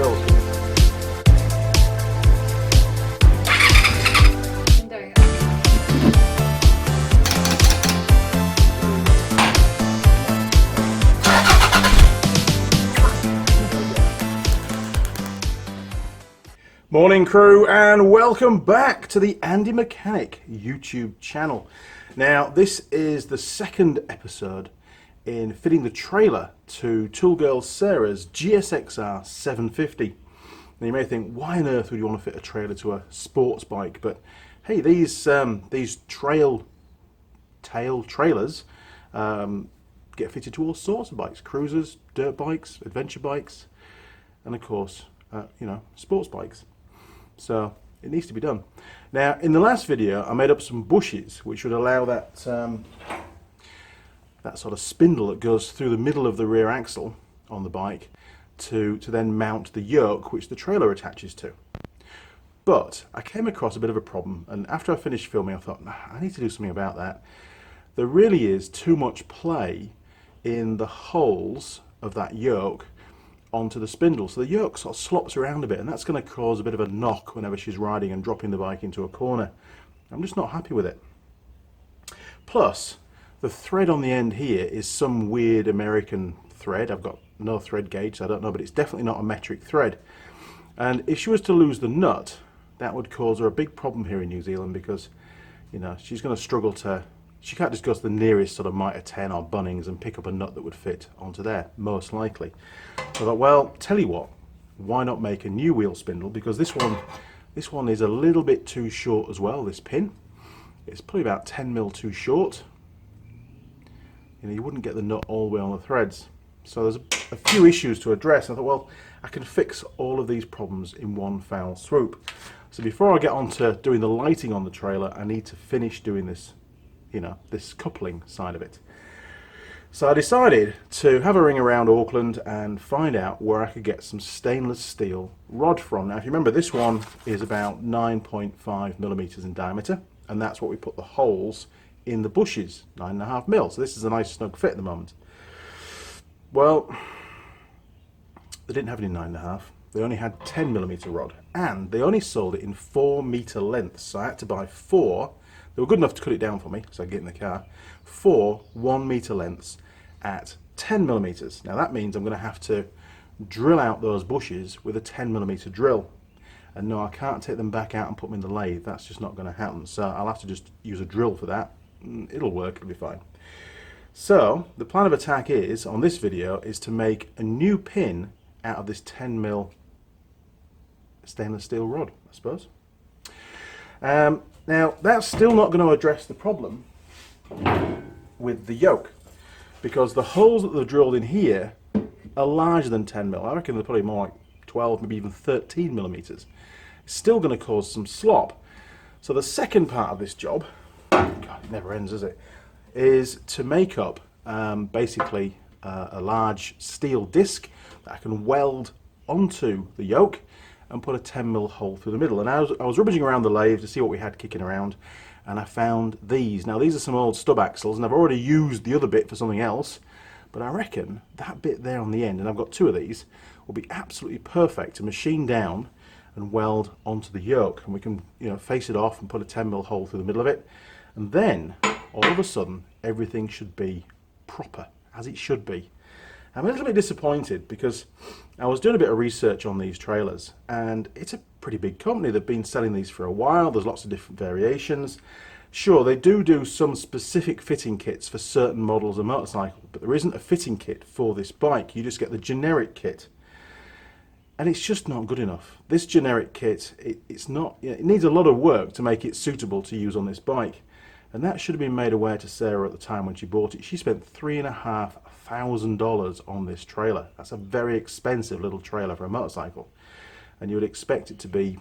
oils. Morning crew, and welcome back to the Andy Mechanic YouTube channel. Now this is the second episode in fitting the trailer to Toolgirl Sarah's GSXR 750. Now you may think, why on earth would you want to fit a trailer to a sports bike? But hey, these TrailTail trailers get fitted to all sorts of bikes: cruisers, dirt bikes, adventure bikes, and of course sports bikes. So it needs to be done. Now in the last video I made up some bushes which would allow that sort of spindle that goes through the middle of the rear axle on the bike to then mount the yoke which the trailer attaches to. But I came across a bit of a problem, and after I finished filming I thought, I need to do something about that. There really is too much play in the holes of that yoke onto the spindle, so the yoke sort of slops around a bit, and that's going to cause a bit of a knock whenever she's riding and dropping the bike into a corner. I'm just not happy with it. Plus the thread on the end here is some weird American thread. I've got no thread gauge, so I don't know, but it's definitely not a metric thread, and if she was to lose the nut, that would cause her a big problem here in New Zealand, because she's going to struggle to, she can't just go to the nearest sort of Mitre 10 or Bunnings and pick up a nut that would fit onto there, most likely. So I thought, well, tell you what, why not make a new wheel spindle, because this one is a little bit too short as well, this pin. It's probably about 10mm too short. You wouldn't get the nut all the way on the threads. So there's a few issues to address. I thought, well, I can fix all of these problems in one foul swoop. So before I get on to doing the lighting on the trailer, I need to finish doing this, this coupling side of it. So I decided to have a ring around Auckland and find out where I could get some stainless steel rod from. Now if you remember, this one is about 9.5mm in diameter, and that's what we put the holes in the bushes, 9.5mm. So this is a nice snug fit at the moment. Well, they didn't have any 9.5. They only had 10mm rod, and they only sold it in 4-meter lengths. So I had to buy 4. They were good enough to cut it down for me, so I get in the car. 4 1-meter lengths at 10mm. Now that means I'm going to have to drill out those bushes with a 10mm drill. And no, I can't take them back out and put them in the lathe. That's just not going to happen. So I'll have to just use a drill for that. It'll work, it'll be fine. So the plan of attack is, on this video, is to make a new pin out of this 10mm stainless steel rod, I suppose. Now that's still not going to address the problem with the yoke, because the holes that they've drilled in here are larger than 10mm. I reckon they're probably more like 12, maybe even 13mm. It's still going to cause some slop. So the second part of this job, God, it never ends, does it, is to make up basically a large steel disc that I can weld onto the yoke and put a 10mm hole through the middle. And I was rummaging around the lathe to see what we had kicking around, and I found these. Now these are some old stub axles, and I've already used the other bit for something else, but I reckon that bit there on the end, and I've got 2 of these, will be absolutely perfect to machine down and weld onto the yoke, and we can face it off and put a 10mm hole through the middle of it, and then all of a sudden everything should be proper, as it should be. I'm a little bit disappointed because I was doing a bit of research on these trailers, and it's a pretty big company. They've been selling these for a while. There's lots of different variations. Sure, they do some specific fitting kits for certain models of motorcycle, but there isn't a fitting kit for this bike. You just get the generic kit, and it's just not good enough. This generic kit, it's not. It needs a lot of work to make it suitable to use on this bike, and that should have been made aware to Sarah at the time when she bought it. She spent $3,500 on this trailer. That's a very expensive little trailer for a motorcycle, and you would expect it to be,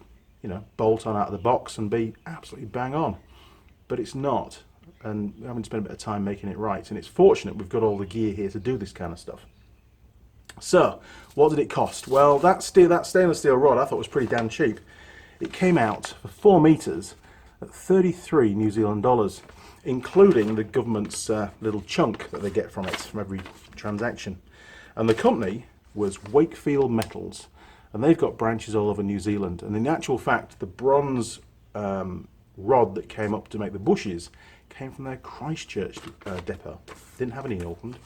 bolt on out of the box and be absolutely bang on, but it's not. And we haven't spent a bit of time making it right, and it's fortunate we've got all the gear here to do this kind of stuff. So what did it cost? Well, that stainless steel rod I thought was pretty damn cheap. It came out for 4 meters at 33 New Zealand dollars, including the government's little chunk that they get from it from every transaction. And the company was Wakefield Metals, and they've got branches all over New Zealand. And in actual fact, the bronze rod that came up to make the bushes came from their Christchurch depot. Didn't have any in Auckland.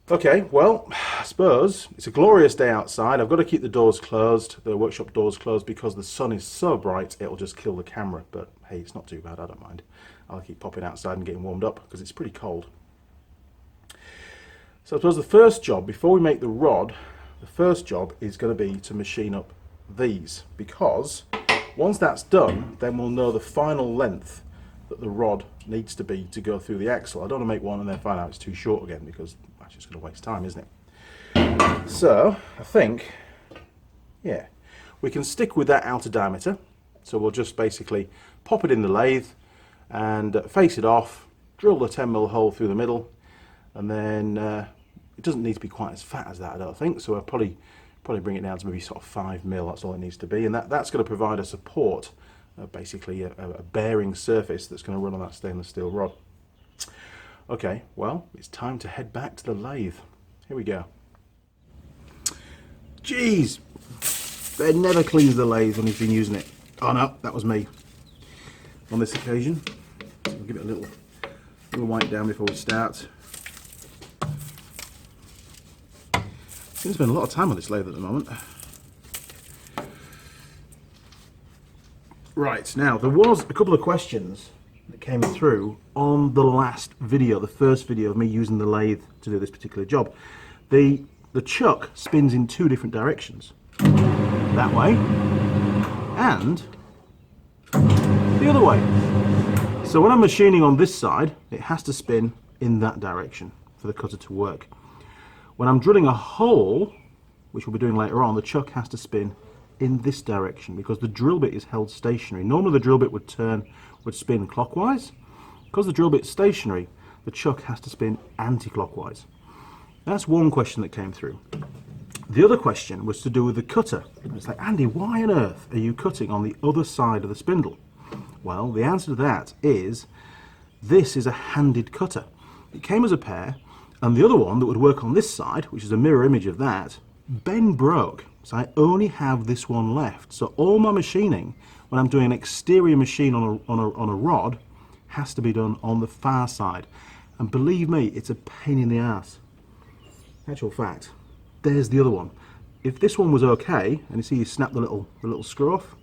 Okay, well, I suppose it's a glorious day outside. I've got to keep the doors closed, the workshop doors closed, because the sun is so bright it'll just kill the camera. But hey, it's not too bad, I don't mind. I'll keep popping outside and getting warmed up because it's pretty cold. So I suppose the first job, before we make the rod, the first job is going to be to machine up these, because once that's done, then we'll know the final length that the rod needs to be to go through the axle. I don't want to make one and then find out it's too short again, because that's just going to waste time, isn't it? So I think, yeah, we can stick with that outer diameter. So we'll just basically pop it in the lathe and face it off, drill the 10mm hole through the middle, and then it doesn't need to be quite as fat as that, I don't think. So I'll probably bring it down to maybe sort of 5mm. That's all it needs to be, and that's going to provide a support. Basically a bearing surface that's going to run on that stainless steel rod. Okay, well, it's time to head back to the lathe. Here we go. Jeez, Ben never cleans the lathe when he's been using it. Oh no, that was me on this occasion. So we'll give it a little wipe down before we start. I seem to spend a lot of time on this lathe at the moment. Right, now there was a couple of questions that came through on the last video, the first video of me using the lathe to do this particular job. The chuck spins in two different directions, that way and the other way. So when I'm machining on this side, it has to spin in that direction for the cutter to work. When I'm drilling a hole, which we'll be doing later on, the chuck has to spin in this direction because the drill bit is held stationary. Normally the drill bit would spin clockwise. Because the drill bit's stationary, the chuck has to spin anti-clockwise. That's one question that came through. The other question was to do with the cutter. It's like, Andy, why on earth are you cutting on the other side of the spindle? Well, the answer to that is this is a handed cutter. It came as a pair, and the other one that would work on this side, which is a mirror image of that, Ben broke. So I only have this one left. So all my machining, when I'm doing an exterior machine on a rod, has to be done on the far side. And believe me, it's a pain in the ass. Actual fact, there's the other one. If this one was okay, and you see he snapped the little screw off,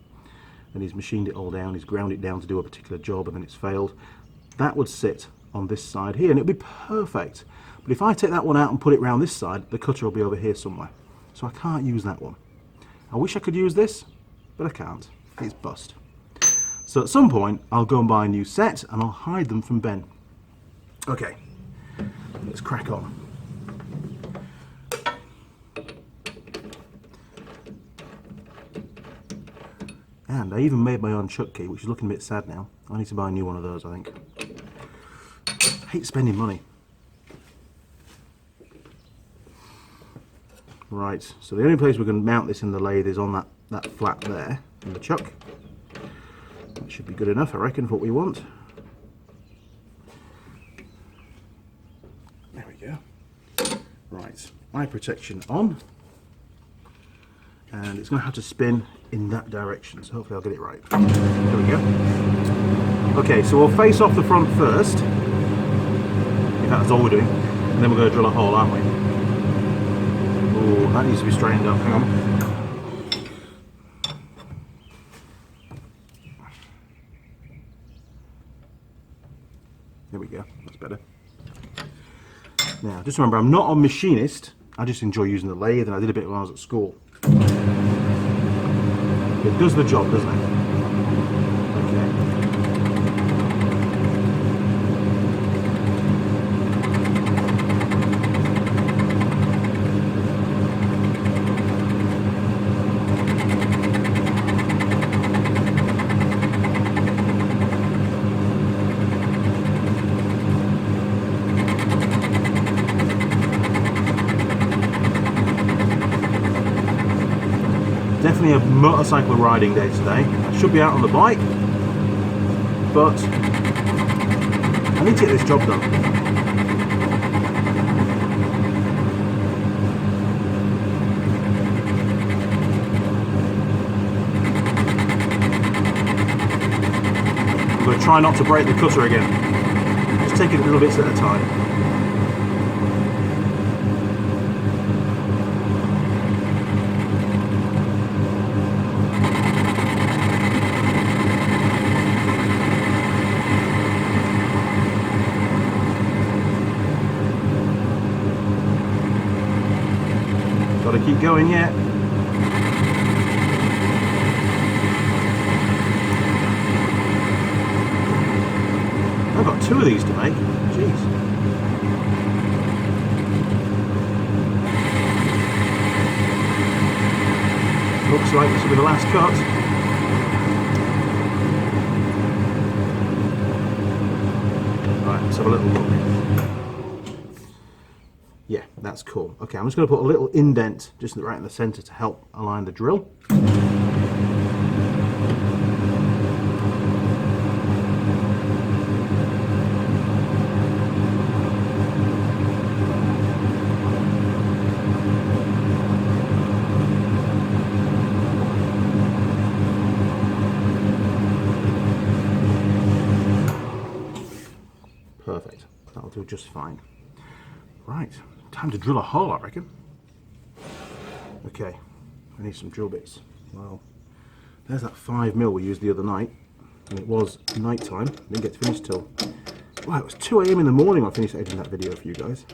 and he's machined it all down, he's ground it down to do a particular job, and then it's failed, that would sit on this side here, and it would be perfect. But if I take that one out and put it around this side, the cutter will be over here somewhere. So I can't use that one. I wish I could use this, but I can't. It's bust. So at some point, I'll go and buy a new set, and I'll hide them from Ben. Okay, let's crack on. And I even made my own chuck key, which is looking a bit sad now. I need to buy a new one of those, I think. I hate spending money. Right, so the only place we can mount this in the lathe is on that flap there, in the chuck. That should be good enough, I reckon, for what we want. There we go. Right, eye protection on. And it's going to have to spin in that direction, so hopefully I'll get it right. There we go. Okay, so we'll face off the front first. In fact, that's all we're doing. And then we're going to drill a hole, aren't we? Oh, that needs to be straightened up. Hang on. There we go. That's better. Now, just remember, I'm not a machinist. I just enjoy using the lathe, and I did a bit when I was at school. It does the job, doesn't it? Okay. Definitely a motorcycle riding day today. I should be out on the bike, but I need to get this job done. try not to break the cutter again. Just take it little bits at a time. Gotta keep going yet. I've got 2 of these to make. Jeez. Looks like this will be the last cut. Right, let's have a little look. Yeah, that's cool. Okay, I'm just going to put a little indent just right in the center to help align the drill. Perfect. That'll do just fine. Right, time to drill a hole, I reckon. Okay, I need some drill bits. Well, there's that 5mm we used the other night, and it was night time. Didn't get to finish till, wow, it was 2 AM in the morning when I finished editing that video for you guys.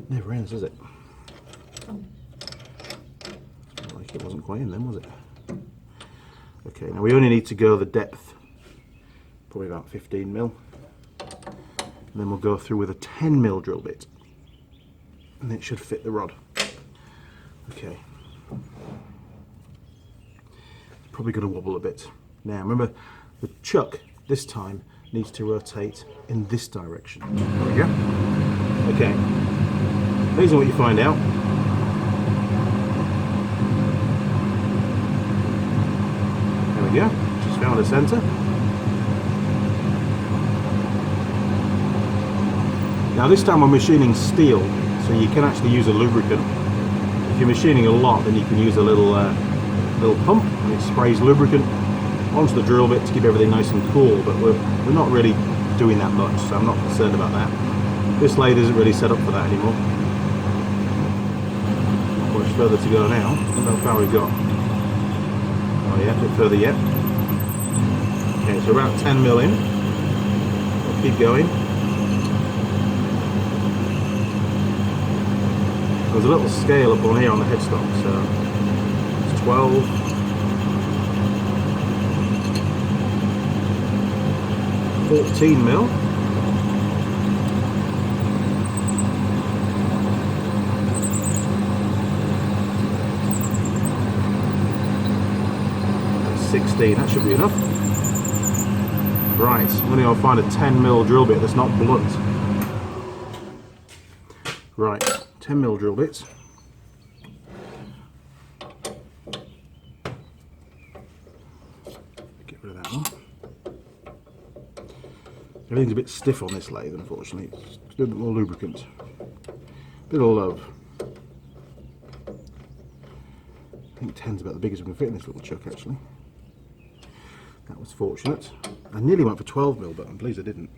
Never ends, does it? It's like it wasn't quite in then, was it? Okay, now we only need to go the depth, probably about 15mm. And then we'll go through with a 10mm drill bit, and it should fit the rod. Okay, it's probably going to wobble a bit. Now remember, the chuck this time needs to rotate in this direction. There we go. Okay, here's what you find out. There we go, just found the center. Now this time I'm machining steel, so you can actually use a lubricant. If you're machining a lot, then you can use a little pump, and it sprays lubricant onto the drill bit to keep everything nice and cool, but we're not really doing that much, so I'm not concerned about that. This lathe isn't really set up for that anymore. Not much further to go now. I don't know how far we've got. Oh yeah, a bit further yet. Okay, so about 10mm in. We'll keep going. There's a little scale up on here on the headstock, so it's 12, 14mm, and 16, that should be enough. Right, I'm going to find a 10mm drill bit that's not blunt. Right. 10mm drill bits. Get rid of that one. Everything's a bit stiff on this lathe, unfortunately. It's a bit more lubricant. A bit of love. I think 10's about the biggest we can fit in this little chuck, actually. That was fortunate. I nearly went for 12mm, but I'm pleased I didn't.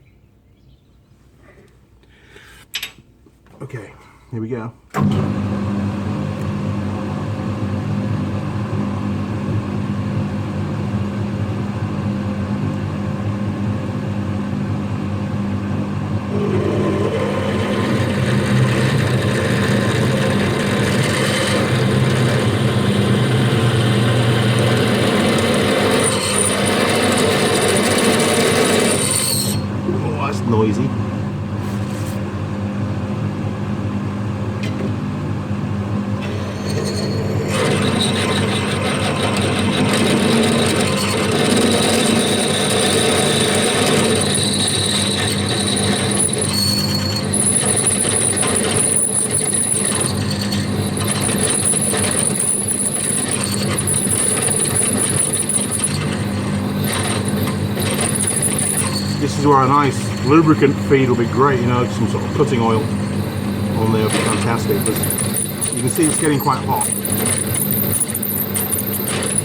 Okay. Here we go. Oh, that's noisy. This is where a nice lubricant feed will be great, you know, some sort of cutting oil on there would be fantastic, because you can see it's getting quite hot.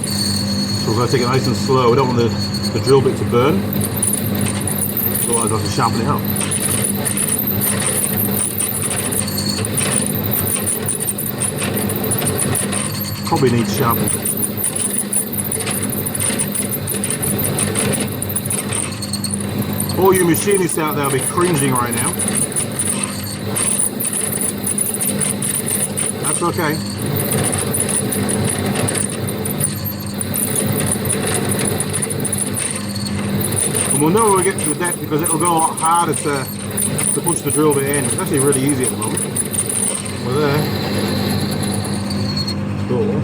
So we're going to take it nice and slow. We don't want the drill bit to burn. Otherwise I'll have to sharpen it up. Probably needs sharpening. All you machinists out there will be cringing right now. That's okay. And we'll know when we get to the depth because it'll go a lot harder to push the drill bit in. It's actually really easy at the moment. We're there. Cool.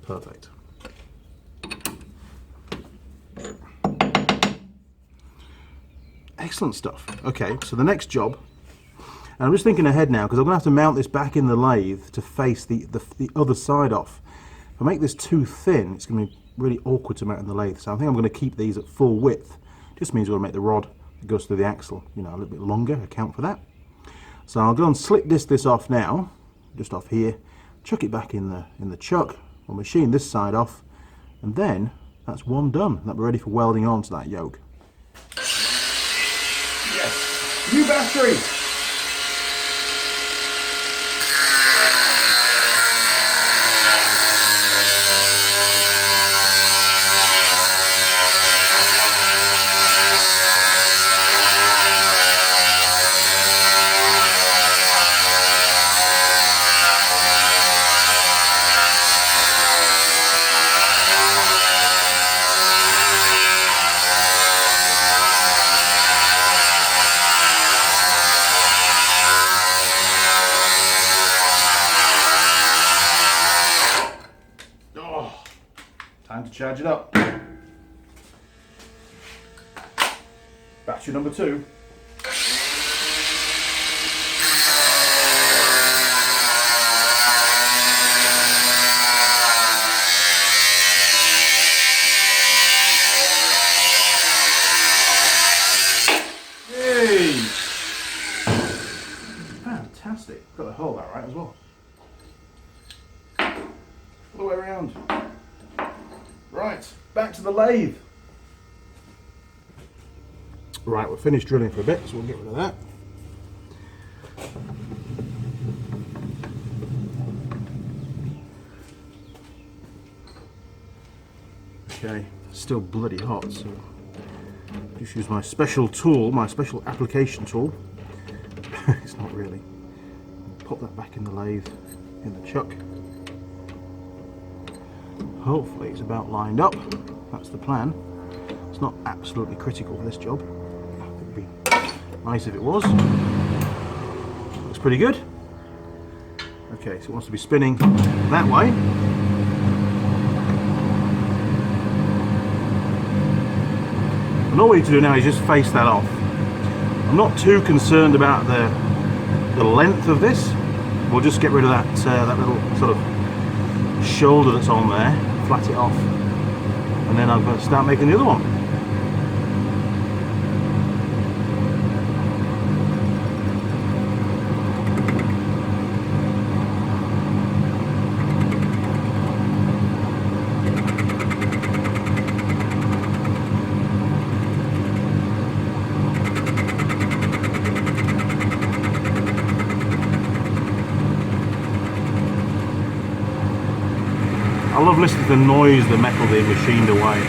Perfect. Excellent stuff. Okay, so the next job, and I'm just thinking ahead now because I'm going to have to mount this back in the lathe to face the other side off. If I make this too thin, it's going to be really awkward to mount in the lathe. So I think I'm going to keep these at full width. Just means we're going to make the rod that goes through the axle, you know, a little bit longer. Account for that. So I'll go and slip this off now, just off here. Chuck it back in the chuck. We'll machine this side off, and then that's one done. That'll be ready for welding onto that yoke. Yes, new battery. Time to charge it up. Battery number 2. Yay! Fantastic. Got the hole out right as well. All the way around. Right, back to the lathe. Right, we're finished drilling for a bit, so we'll get rid of that. Okay, still bloody hot, so just use my special tool, my special application tool. It's not really. Pop that back in the lathe, in the chuck. Hopefully it's about lined up. That's the plan. It's not absolutely critical for this job. It would be nice if it was. Looks pretty good. Okay, so it wants to be spinning that way. And all we need to do now is just face that off. I'm not too concerned about the length of this. We'll just get rid of that that little sort of shoulder that's on there. Flat it off, and then I'm going to start making the other one. I love listening to the noise the metal being machined away.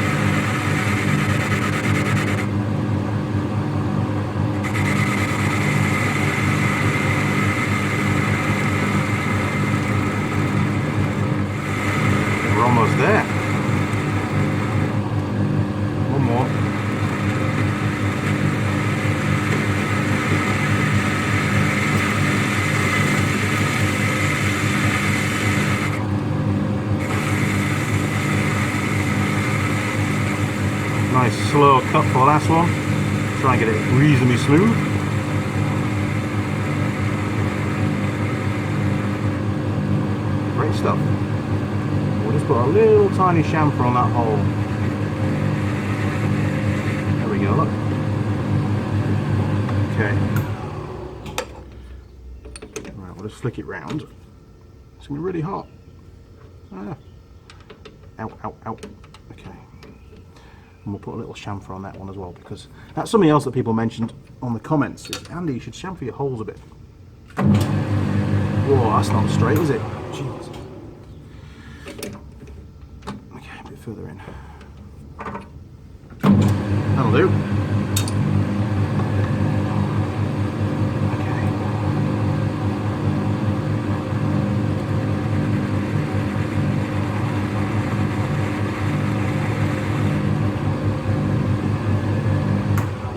We're almost there. One more. Nice slow cut for the last one. Try and get it reasonably smooth. Great stuff. We'll just put a little tiny chamfer on that hole. There we go, look. Okay. Right, we'll just flick it round. It's going to be really hot. Ah. Ow, ow, ow. Okay. And we'll put a little chamfer on that one as well, because that's something else that people mentioned on the comments. Is, Andy, you should chamfer your holes a bit. Whoa, that's not straight, is it? Jeez. Okay, a bit further in. That'll do.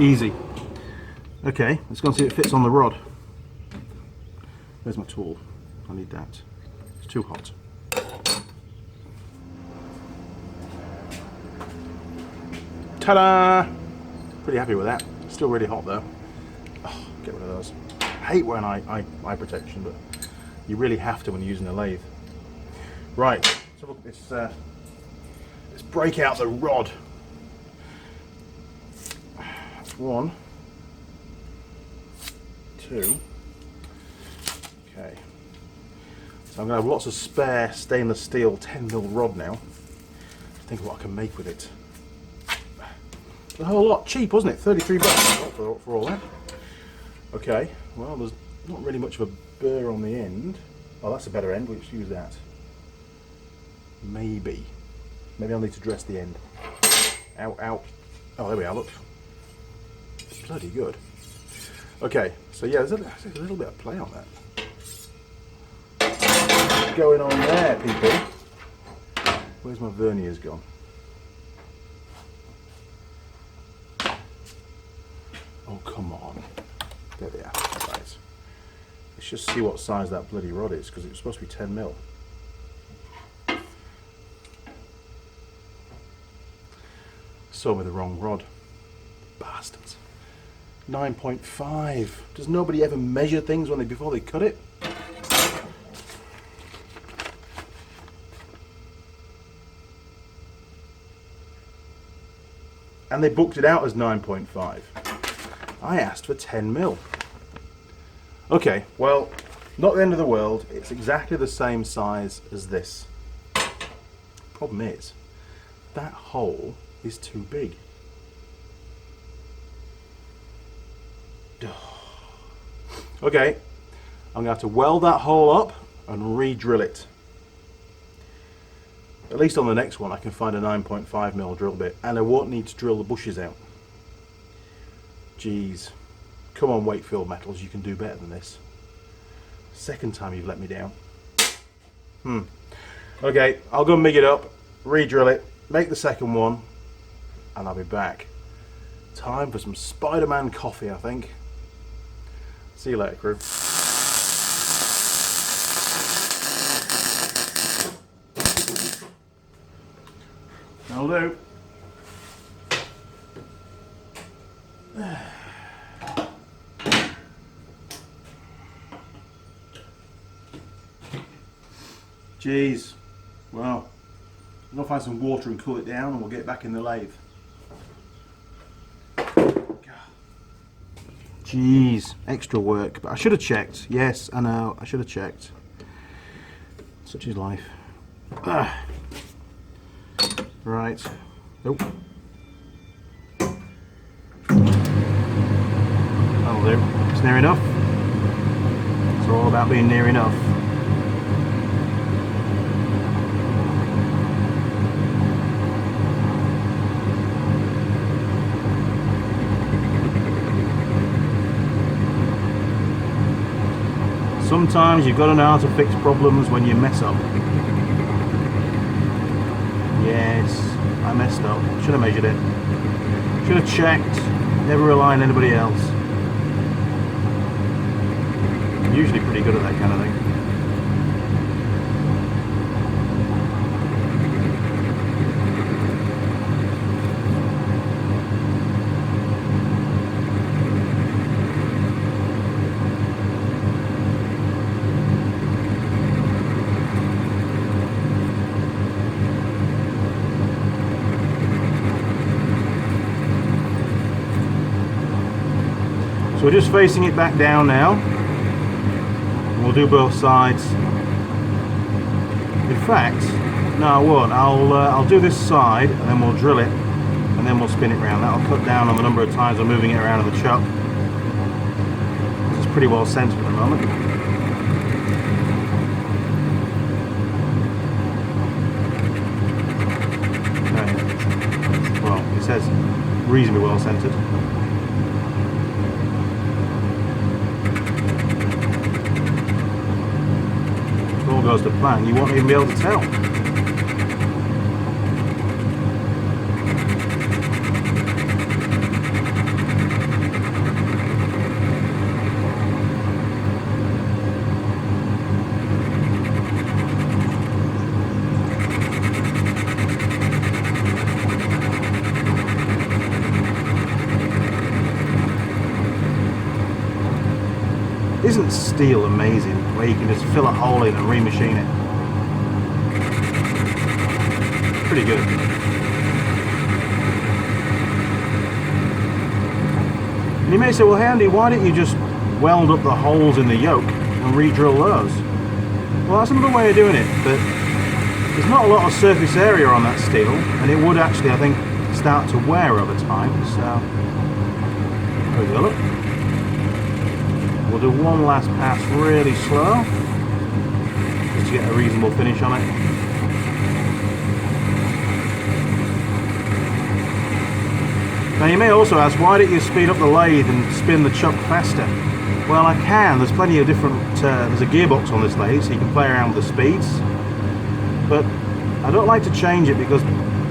Easy. Okay, let's go and see if it fits on the rod. Where's my tool? I need that. It's too hot. Ta-da! Pretty happy with that. Still really hot though. Oh, get rid of those. I hate wearing eye protection, but you really have to when you're using a lathe. Right, so look at this. Let's break out the rod. One, two. Okay. So I'm going to have lots of spare stainless steel 10mm rod now. Think of what I can make with it. A whole lot cheap, wasn't it? 33 bucks for all that. Okay. Well, there's not really much of a burr on the end. Oh, that's a better end. We'll just use that. Maybe I'll need to dress the end. Ow, ow. Oh, there we are. Look. Bloody good. Okay, so yeah, there's a little bit of play on that going on there, people. Where's my verniers gone? Oh, come on. There they are. Right. Let's just see what size that bloody rod is, because it's supposed to be 10mm. So with the wrong rod. Bastards. 9.5. Does nobody ever measure things before they cut it? And they booked it out as 9.5. I asked for 10mm. Okay, well, not the end of the world. It's exactly the same size as this. Problem is, that hole is too big. Okay, I'm going to have to weld that hole up and re-drill it. At least on the next one I can find a 9.5mm drill bit, and I won't need to drill the bushes out. Jeez. Come on, Wakefield Metals, you can do better than this. Second time you've let me down. Okay, I'll go MIG it up, re-drill it, make the second one, and I'll be back. Time for some Spider-Man coffee, I think. See you later, crew. That'll do. Jeez. Well, I'm gonna find some water and cool it down, and we'll get back in the lathe. Jeez, extra work, but I should have checked. Yes, I know, I should have checked. Such is life. Right. Nope. That'll do. It's near enough. It's all about being near enough. Sometimes you've got to know how to fix problems when you mess up. Yes, I messed up. Should have measured it. Should have checked. Never rely on anybody else. I'm usually pretty good at that kind of thing. So we're just facing it back down now. And we'll do both sides. In fact, No, I won't. I'll do this side and then we'll drill it and then we'll spin it round. That'll cut down on the number of times I'm moving it around in the chuck. This is pretty well centered at the moment. Okay. Well, it says reasonably well centered. If all goes to plan, you won't even be able to tell. Isn't steel amazing, where you can just fill a hole in and remachine it? Pretty good. And you may say, well, hey Andy, why don't you just weld up the holes in the yoke and re-drill those? Well, that's another way of doing it, but there's not a lot of surface area on that steel, and it would actually, I think, start to wear over time, so there we go, look. We'll do one last pass really slow, just to get a reasonable finish on it. Now you may also ask, why don't you speed up the lathe and spin the chuck faster? Well, I can. There's plenty of different, there's a gearbox on this lathe, so you can play around with the speeds. But I don't like to change it because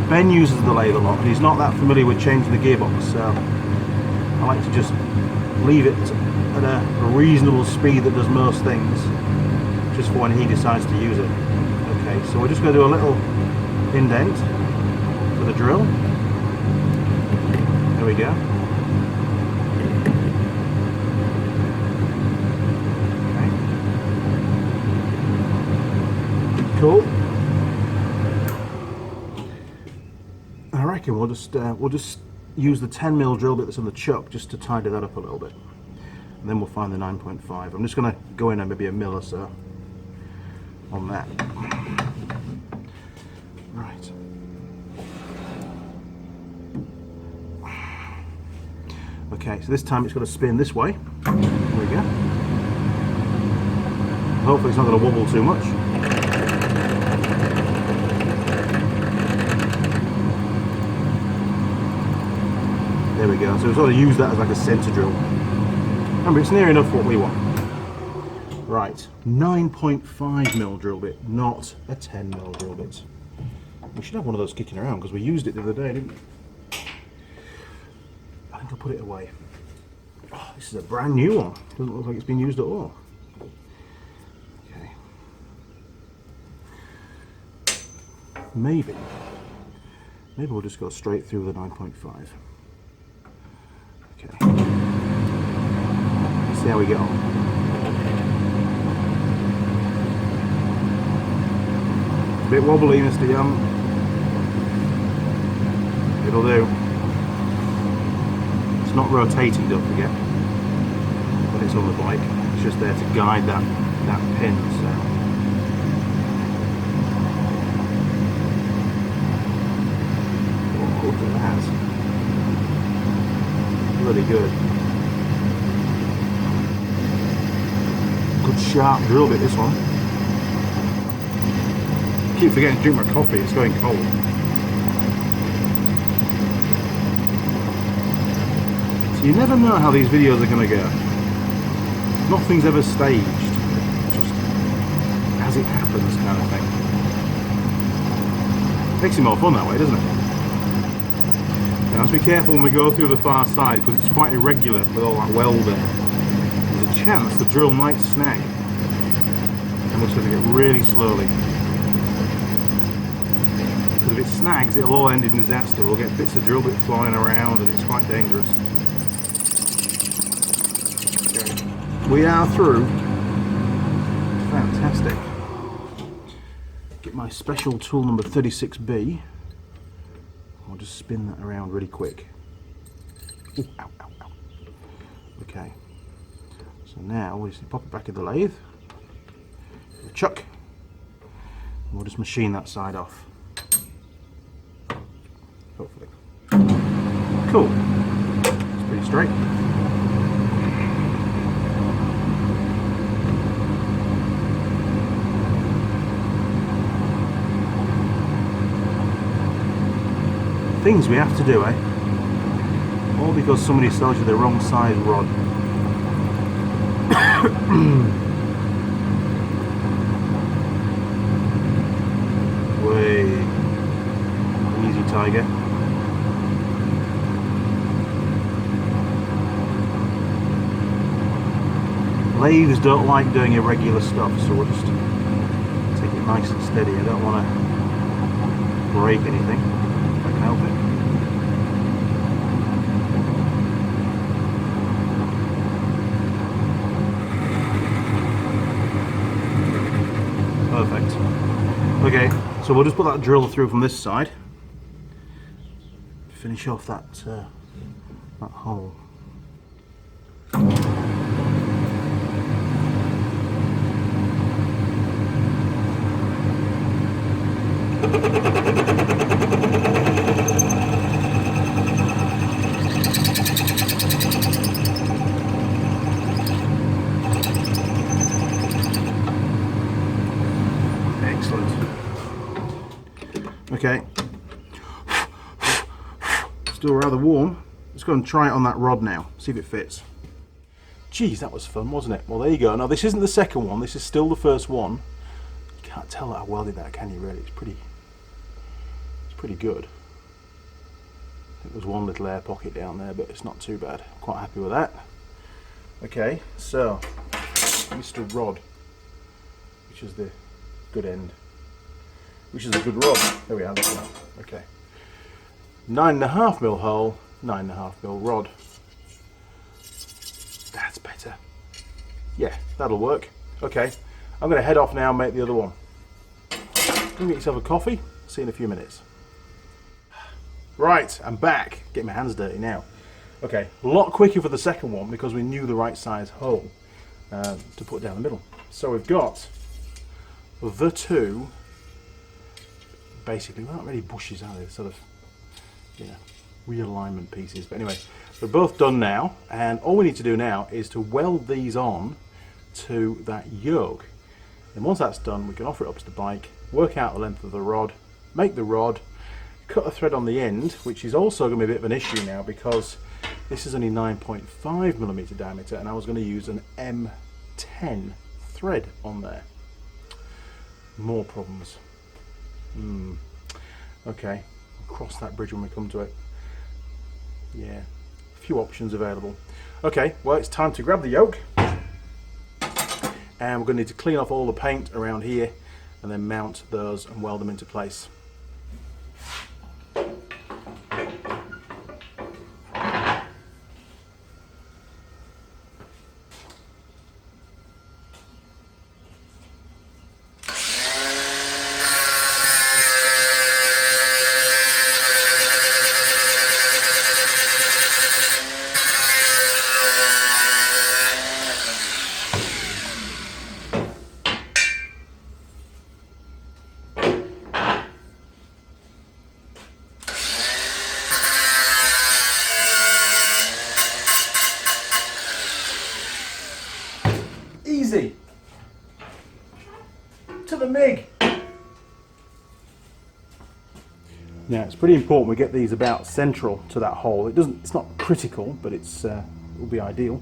Ben uses the lathe a lot and he's not that familiar with changing the gearbox, so I like to just leave it at a reasonable speed that does most things, just for when he decides to use it. Okay, so we're just going to do a little indent for the drill. There we go. Okay. Cool. I reckon we'll just use the 10mm drill bit that's on the chuck just to tidy that up a little bit. And then we'll find the 9.5. I'm just going to go in at maybe a mil or so on that. Right. Okay, so this time it's going to spin this way. There we go. Hopefully it's not going to wobble too much. There we go. So we've sort of used that as like a centre drill. Remember, it's near enough what we want. Right, 9.5mm drill bit, not a 10mm drill bit. We should have one of those kicking around because we used it the other day, didn't we? I think I'll put it away. Oh, this is a brand new one. Doesn't look like it's been used at all. Okay. Maybe we'll just go straight through the 9.5. Okay. See how we get on. A bit wobbly, Mr. Young. It'll do. It's not rotating, don't forget, when it's on the bike. It's just there to guide that pin. So. Oh, look at that. Really good. Good sharp drill bit, this one. I keep forgetting to drink my coffee, it's going cold. So you never know how these videos are going to go. Nothing's ever staged. It's just as it happens kind of thing. Makes it more fun that way, doesn't it? Now let's be careful when we go through the far side because it's quite irregular with all that weld there. There's a chance the drill might snag. And we're just going to get really slowly. Because if it snags, it'll all end in disaster. We'll get bits of drill bit flying around and it's quite dangerous. Okay. We are through. Fantastic. Get my special tool number 36B. I'll just spin that around really quick. Ooh, ow, ow, ow. Okay. So now we just pop it back in the lathe. The chuck. We'll just machine that side off. Hopefully. Cool. It's pretty straight. Things we have to do, eh? All because somebody sells you the wrong size rod. Way easy, tiger. Lathes don't like doing irregular stuff, so we'll just take it nice and steady. I don't want to break anything if I can help it. Perfect. Okay, so we'll just put that drill through from this side. Finish off that hole. Okay, still rather warm. Let's go and try it on that rod now, see if it fits. Geez, that was fun, wasn't it? Well, there you go. Now, this isn't the second one, this is still the first one. You can't tell that I welded that, can you, really? It's pretty good. I think there's one little air pocket down there, but it's not too bad. Quite happy with that. Okay, so, Mr. Rod, which is the good end. Which is a good rod. There we are. Okay. 9.5mm hole, 9.5mm rod. That's better. Yeah, that'll work. Okay. I'm going to head off now and make the other one. Go get yourself a coffee. See you in a few minutes. Right, I'm back. Get my hands dirty now. Okay, a lot quicker for the second one because we knew the right size hole to put down the middle. So we've got the two. Basically, well, not really bushes, are they? Sort of, realignment pieces. But anyway, they're both done now, and all we need to do now is to weld these on to that yoke. And once that's done, we can offer it up to the bike, work out the length of the rod, make the rod, cut a thread on the end, which is also going to be a bit of an issue now because this is only 9.5mm diameter, and I was going to use an M10 thread on there. More problems. Okay, we'll cross that bridge when we come to it. Yeah, a few options available. Okay, well, it's time to grab the yoke, and we're going to need to clean off all the paint around here and then mount those and weld them into place. Easy. To the MIG. Now it's pretty important we get these about central to that hole. It's not critical, but it will be ideal.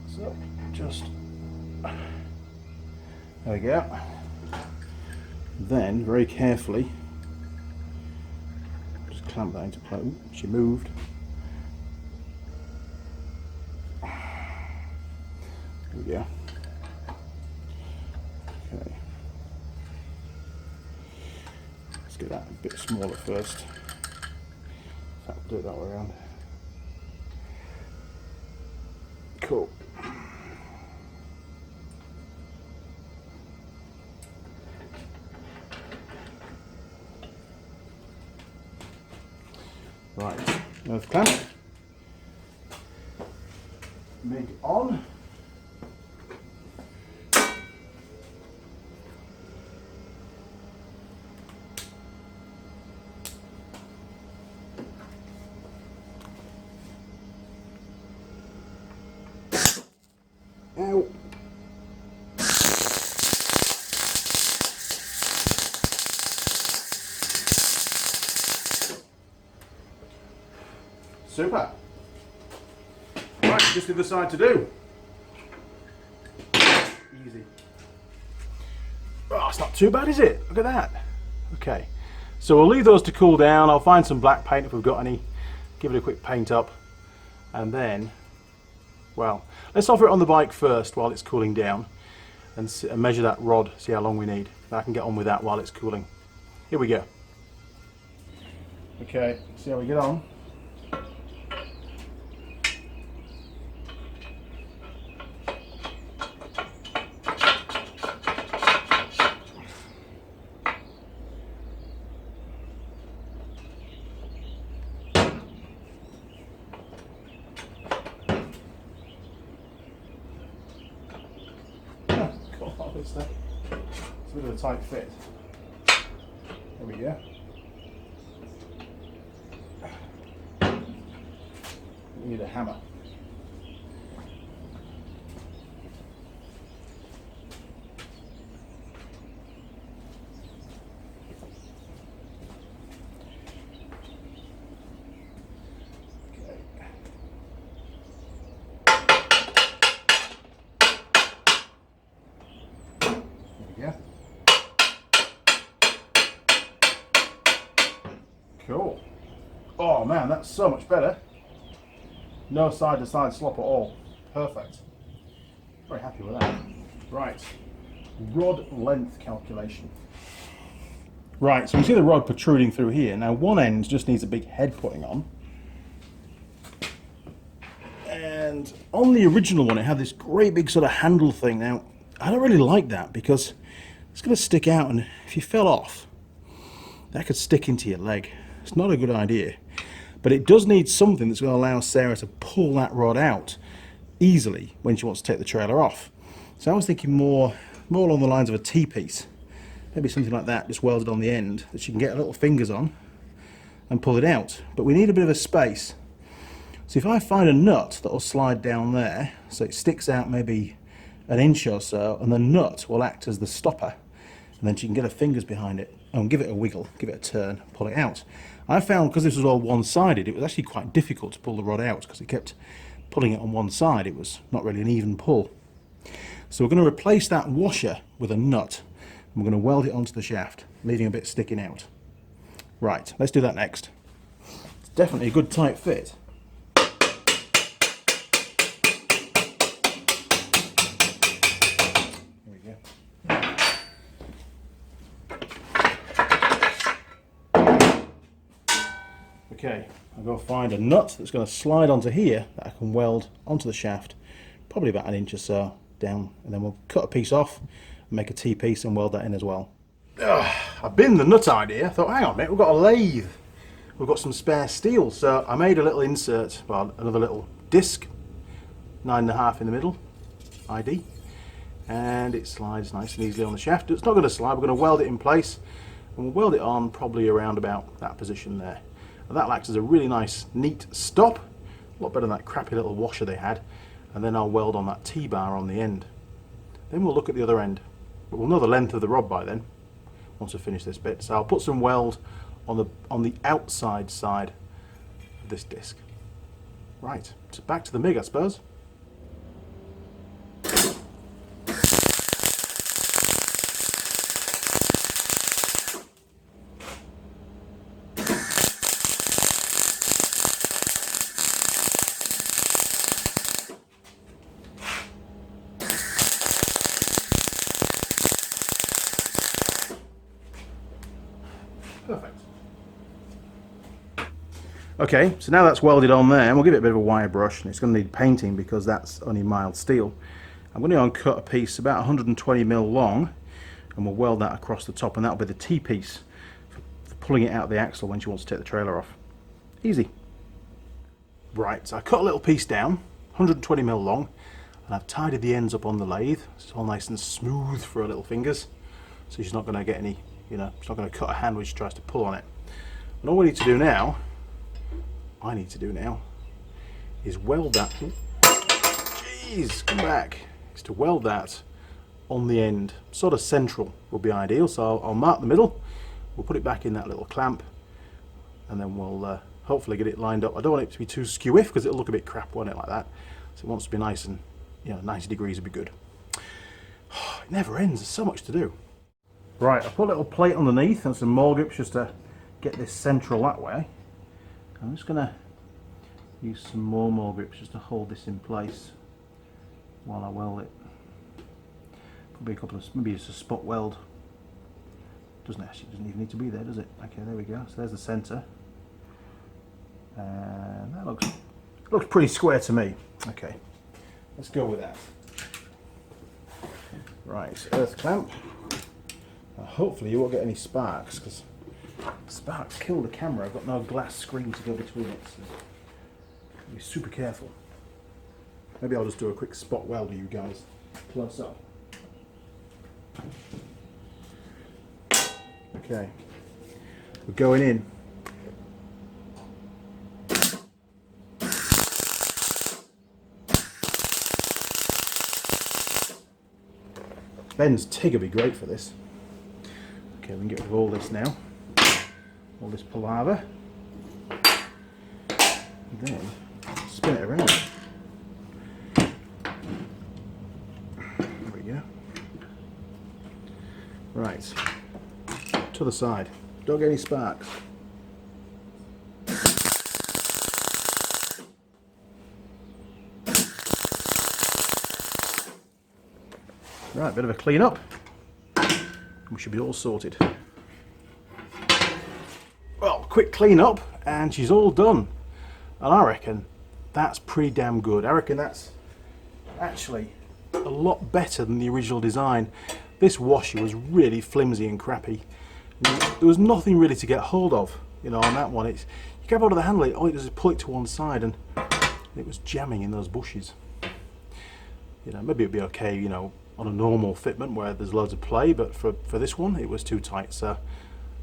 So just there we go. Then very carefully just clamp that into place. Ooh, she moved. There we go. Okay. Let's get that a bit smaller first. In fact, we'll do it that way around. Cool. Right, earth clamp. MIG on. Super. Right, just the other side to do. Easy. Oh, it's not too bad, is it? Look at that. Okay, so we'll leave those to cool down. I'll find some black paint if we've got any. Give it a quick paint up. And then, well, let's offer it on the bike first while it's cooling down. And measure that rod, see how long we need. I can get on with that while it's cooling. Here we go. Okay, see how we get on. It's a bit of a tight fit. There we go. We need a hammer. Cool. Oh man, that's so much better. No side to side slop at all. Perfect. Very happy with that. Right. Rod length calculation. Right, so you see the rod protruding through here. Now one end just needs a big head putting on. And on the original one it had this great big sort of handle thing. Now, I don't really like that because it's going to stick out, and if you fell off, that could stick into your leg. It's not a good idea, but it does need something that's going to allow Sarah to pull that rod out easily when she wants to take the trailer off. So I was thinking more along the lines of a T-piece, maybe something like that, just welded on the end that she can get her little fingers on and pull it out. But we need a bit of a space. So if I find a nut that will slide down there, so it sticks out maybe an inch or so, and the nut will act as the stopper, and then she can get her fingers behind it and give it a wiggle, give it a turn, pull it out. I found, because this was all one-sided, it was actually quite difficult to pull the rod out because it kept pulling it on one side. It was not really an even pull. So we're going to replace that washer with a nut, and we're going to weld it onto the shaft, leaving a bit sticking out. Right, let's do that next. It's definitely a good tight fit. Okay, I'll go find a nut that's going to slide onto here that I can weld onto the shaft, probably about an inch or so down, and then we'll cut a piece off and make a T-piece and weld that in as well. I binned the nut idea. I thought, hang on a minute, we've got a lathe. We've got some spare steel, so I made a little insert, well, another little disc, 9.5 in the middle, ID, and it slides nice and easily on the shaft. It's not going to slide, we're going to weld it in place, and we'll weld it on probably around about that position there. And that acts as a really nice, neat stop, a lot better than that crappy little washer they had. And then I'll weld on that T-bar on the end. Then we'll look at the other end. But we'll know the length of the rod by then, once we finish this bit. So I'll put some weld on the outside side of this disc. Right, so back to the MIG, I suppose. Perfect. Okay, so now that's welded on there, and we'll give it a bit of a wire brush, and it's going to need painting because that's only mild steel. I'm going to go and cut a piece about 120mm long, and we'll weld that across the top, and that'll be the T-piece for pulling it out of the axle when she wants to take the trailer off. Easy. Right, so I cut a little piece down, 120mm long, and I've tidied the ends up on the lathe. It's all nice and smooth for her little fingers, so she's not going to get any, she's not going to cut her hand when she tries to pull on it. And all we need to do now, is weld that. Jeez, come back. Is to weld that on the end, sort of central would be ideal. So I'll mark the middle. We'll put it back in that little clamp, and then we'll hopefully get it lined up. I don't want it to be too skew-iff because it'll look a bit crap, won't it, like that? So it wants to be nice and, 90 degrees would be good. It never ends, there's so much to do. Right, I put a little plate underneath and some more grips just to get this central that way. I'm just going to use some more grips just to hold this in place while I weld it. Probably a couple of, maybe it's a spot weld. Doesn't even need to be there, does it? Okay, there we go. So there's the centre. And that looks pretty square to me. Okay, let's go with that. Right, earth clamp. Now, hopefully you won't get any sparks, because sparks kill the camera. I've got no glass screen to go between it, so be super careful. Maybe I'll just do a quick spot weld with you guys close up. Okay, we're going in. Ben's TIG would be great for this. Okay, we can get rid of all this now. All this palaver. And then spin it around. There we go. Right. To the side. Don't get any sparks. Right, bit of a clean up. We should be all sorted. Well, quick clean up and she's all done. And I reckon that's pretty damn good. I reckon that's actually a lot better than the original design. This washer was really flimsy and crappy. There was nothing really to get hold of, on that one. You grab hold of the handle, all you do is pull it to one side, and it was jamming in those bushes. Maybe it'd be okay, on a normal fitment where there's loads of play, but for this one it was too tight, so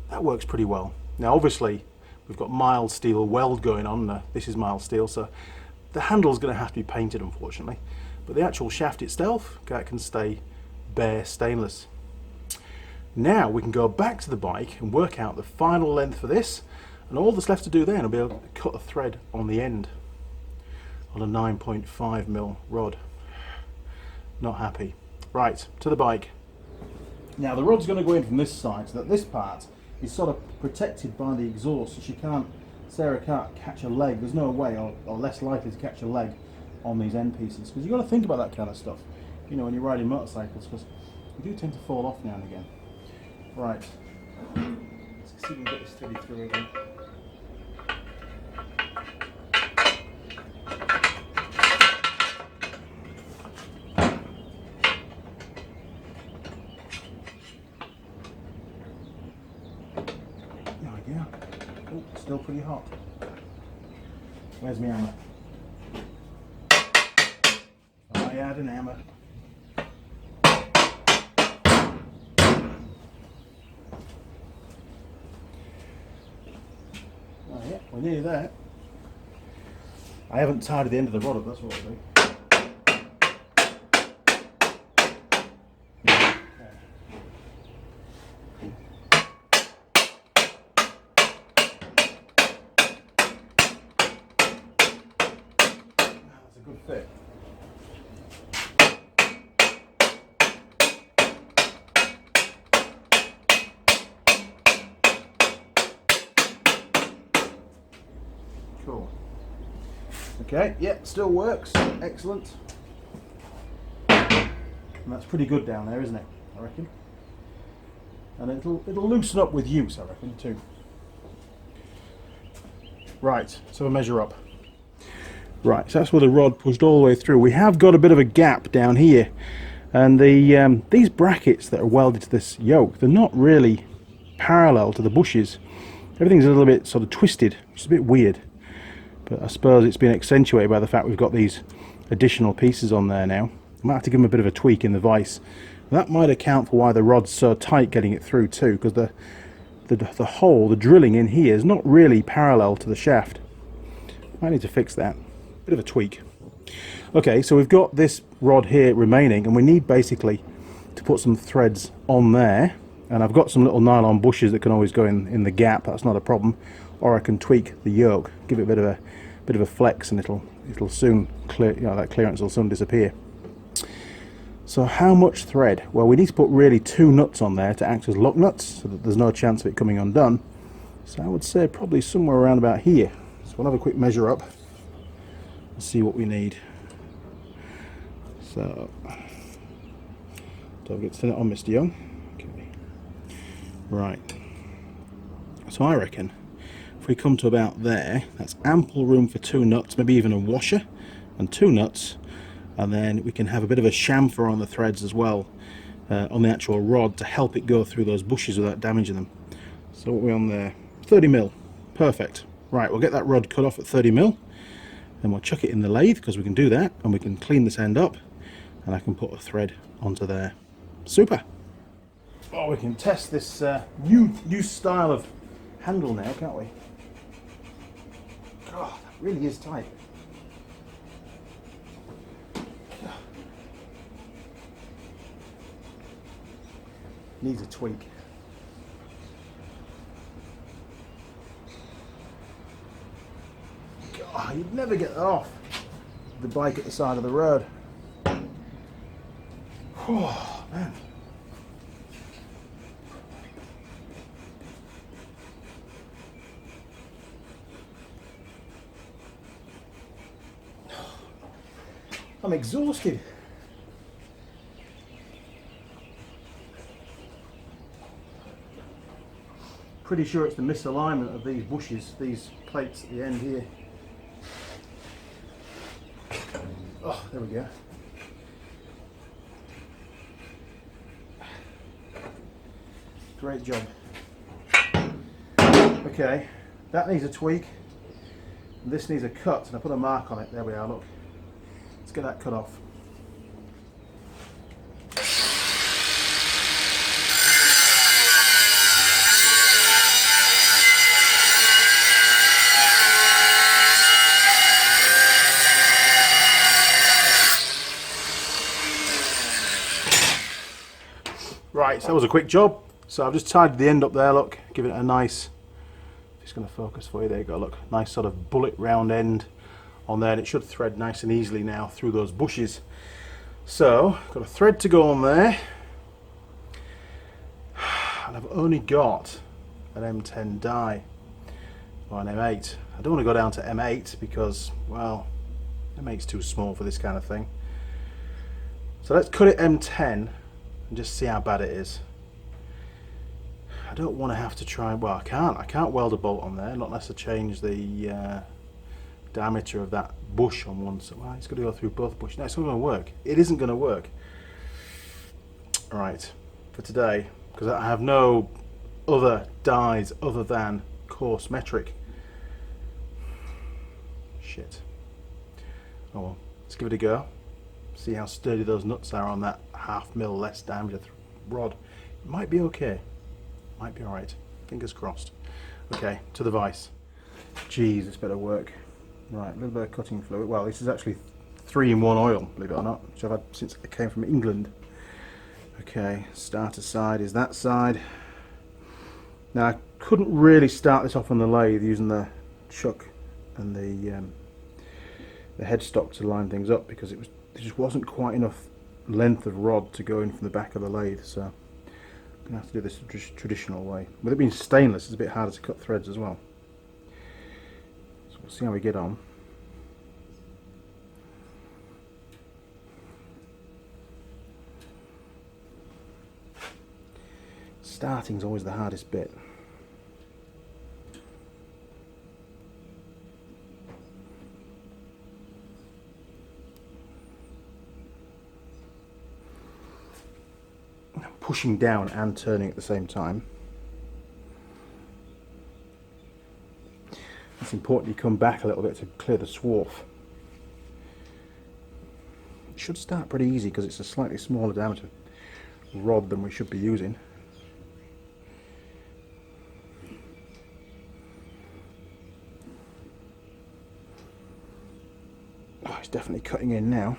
that works pretty well. Now obviously we've got mild steel weld going on. This is mild steel, so the handle's going to have to be painted, unfortunately, but the actual shaft itself can stay bare stainless. Now we can go back to the bike and work out the final length for this, and all that's left to do then will be able to cut a thread on the end on a 9.5mm rod. Not happy. Right, to the bike. Now the rod's going to go in from this side, so that this part is sort of protected by the exhaust, so Sarah can't catch a leg. There's no way, or less likely to catch a leg on these end pieces, because you've got to think about that kind of stuff, when you're riding motorcycles, because you do tend to fall off now and again. Right, let's see if we can get this threaded through again. Yeah. Oh, still pretty hot. Where's my hammer? I had an hammer. Oh yeah, we're nearly there. I haven't tied the end of the rod up, that's what I'll do. Fit. Cool. Okay, yeah, still works. Excellent. And that's pretty good down there, isn't it? I reckon. And it'll loosen up with use, I reckon, too. Right, so we'll measure up. Right, so that's where the rod pushed all the way through. We have got a bit of a gap down here, and these brackets that are welded to this yoke, they're not really parallel to the bushes. Everything's a little bit sort of twisted, which is a bit weird, but I suppose it's been accentuated by the fact we've got these additional pieces on there now. I might have to give them a bit of a tweak in the vise. That might account for why the rod's so tight getting it through too, because the hole, the drilling in here is not really parallel to the shaft. Might need to fix that. Bit of a tweak. Okay, so we've got this rod here remaining, and we need basically to put some threads on there, and I've got some little nylon bushes that can always go in the gap. That's not a problem. or I can tweak the yoke, give it a bit of a flex, and it'll soon clear. You know, that clearance will soon disappear. So how much thread? Well, we need to put really 2 nuts on there to act as lock nuts, so that there's no chance of it coming undone. So I would say probably somewhere around about here. So we'll have a quick measure up and see what we need. So don't forget to turn it on, Mr. Young. Okay. Right. So I reckon if we come to about there, that's ample room for 2 nuts, maybe even a washer and 2 nuts. And then we can have a bit of a chamfer on the threads as well, on the actual rod, to help it go through those bushes without damaging them. So what are we on there? 30mm. Perfect. Right, we'll get that rod cut off at 30mm. Then we'll chuck it in the lathe, because we can do that, and we can clean this end up, and I can put a thread onto there. Super. Oh, we can test this new style of handle now, can't we? God, that really is tight. Needs a tweak. God, you'd never get that off the bike at the side of the road. Oh, man. I'm exhausted. Pretty sure it's the misalignment of these bushes, these plates at the end here. Oh, there we go. Great job. Okay, that needs a tweak. And this needs a cut, and I put a mark on it. There we are, look. Let's get that cut off. Right, so that was a quick job. So I've just tied the end up there, look, give it a nice, just going to focus for you, there you go, look, nice sort of bullet round end on there, and it should thread nice and easily now through those bushes. So, got a thread to go on there, and I've only got an M10 die, or an M8. I don't want to go down to M8 because, well, M8's too small for this kind of thing. So let's cut it M10 and just see how bad it is. I don't want to have to try, well, I can't weld a bolt on there, not unless I change the diameter of that bush on one side. Well, it's going to go through both bushes. No, it's not going to work. It isn't going to work. Right, for today, because I have no other dies other than coarse metric. Shit. Oh well, let's give it a go. See how sturdy those nuts are on that 1/2 mil less diameter rod. It might be okay. Might be alright. Fingers crossed. Okay, to the vise. Geez, this better work. Right, a little bit of cutting fluid. Well, this is actually 3-in-1 oil, believe it or not, which I've had since I came from England. Okay, starter side is that side. Now, I couldn't really start this off on the lathe using the chuck and the headstock to line things up, because there just wasn't quite enough length of rod to go in from the back of the lathe. So I'm going to have to do this traditional way. With it being stainless, it's a bit harder to cut threads as well. So we'll see how we get on. Starting's always the hardest bit. Pushing down and turning at the same time. It's important you come back a little bit to clear the swarf. It should start pretty easy because it's a slightly smaller diameter rod than we should be using. Oh, it's definitely cutting in now.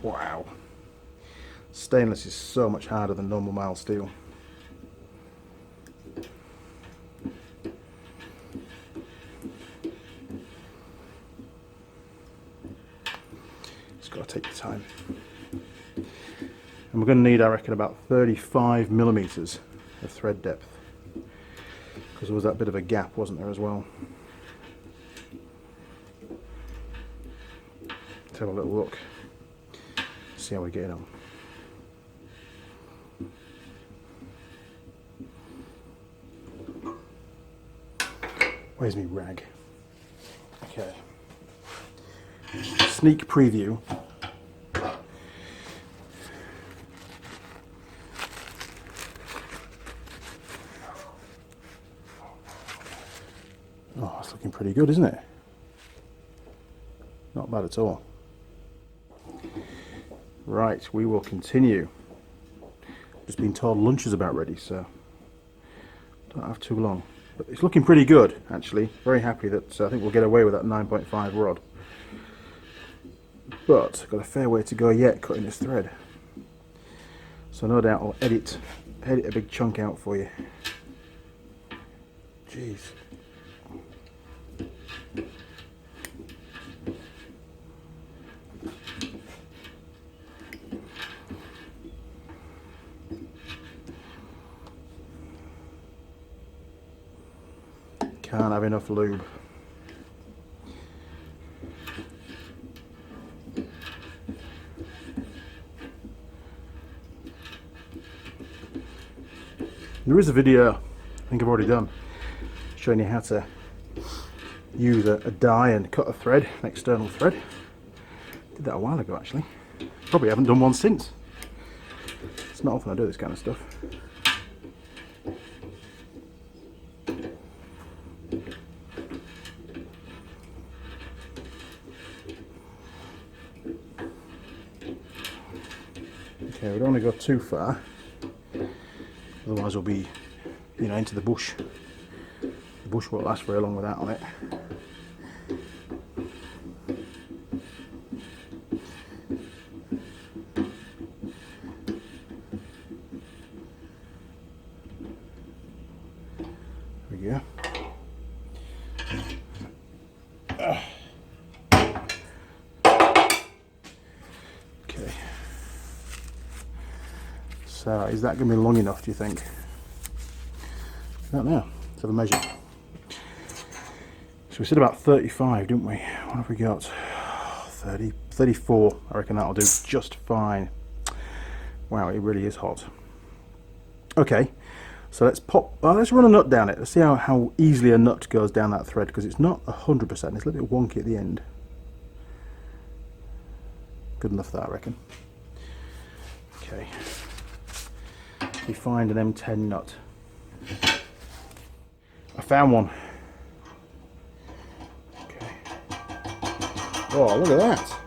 Wow. Stainless is so much harder than normal mild steel. Just got to take your time. And we're going to need, I reckon, about 35 millimeters of thread depth, because there was that bit of a gap, wasn't there, as well. Let's have a little look, see how we're getting on. Where's my rag? Okay. Sneak preview. Oh, it's looking pretty good, isn't it? Not bad at all. Right, we will continue. Just been told lunch is about ready, so don't have too long. But it's looking pretty good, actually. Very happy that I think we'll get away with that 9.5 rod. But I've got a fair way to go yet cutting this thread. So no doubt I'll edit a big chunk out for you. Jeez. Can't have enough lube. There is a video I think I've already done showing you how to use a die and cut a thread, an external thread. Did that a while ago actually. Probably haven't done one since. It's not often I do this kind of stuff. Okay, we don't want to go too far, otherwise we'll be, into the bush. The bush won't last very long with that on it. There we go. Okay. So, is that going to be long enough, do you think? I don't know. Let's have a measure. So we said about 35, didn't we? What have we got? 30, 34. I reckon that'll do just fine. Wow, it really is hot. Okay, so let's let's run a nut down it. Let's see how easily a nut goes down that thread, because it's not 100%. It's a little bit wonky at the end. Good enough for that, I reckon. Okay. We find an M10 nut. I found one. Okay. Oh, look at that.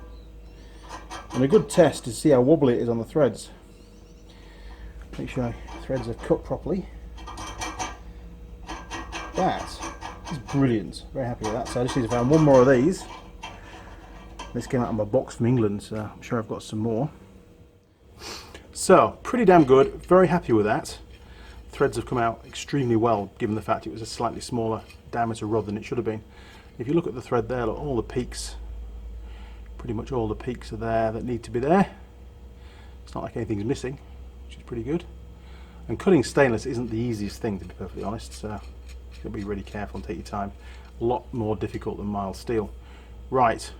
And a good test to see how wobbly it is on the threads. Make sure the threads are cut properly. That is brilliant. Very happy with that. So I just need to find one more of these. This came out of my box from England, so I'm sure I've got some more. So, pretty damn good, very happy with that. Threads have come out extremely well, given the fact it was a slightly smaller diameter rod than it should have been. If you look at the thread there, look, all the peaks, pretty much all the peaks are there that need to be there. It's not like anything's missing, which is pretty good. And cutting stainless isn't the easiest thing, to be perfectly honest, so you've got to be really careful and take your time. A lot more difficult than mild steel. Right,